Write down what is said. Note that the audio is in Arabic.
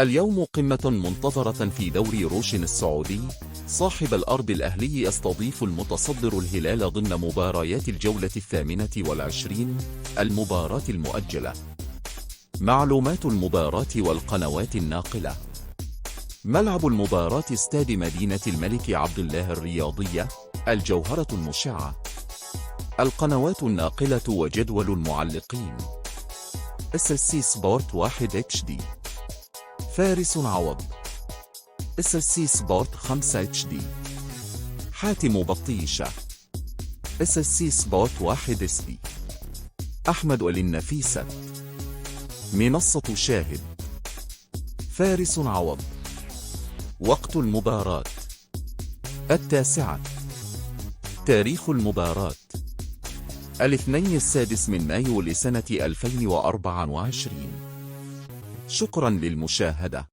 اليوم قمة منتظرة في دوري روشن السعودي. صاحب الأرض الأهلي يستضيف المتصدر الهلال ضمن مباريات الجولة 28 المباراة المؤجلة. معلومات المباراة والقنوات الناقلة. ملعب المباراة استاد مدينة الملك عبد الله الرياضية، الجوهرة المشعة. القنوات الناقلة وجدول المعلقين: SSC سبورت 1 HD، فارس عوض، SSC سبورت 5 HD، حاتم بطيشة، SSC سبورت 1 SD، أحمد والنفيسة، منصة شاهد، فارس عوض. وقت المباراة 9:00. تاريخ المباراة 6 مايو لسنة 2024. شكرا للمشاهدة.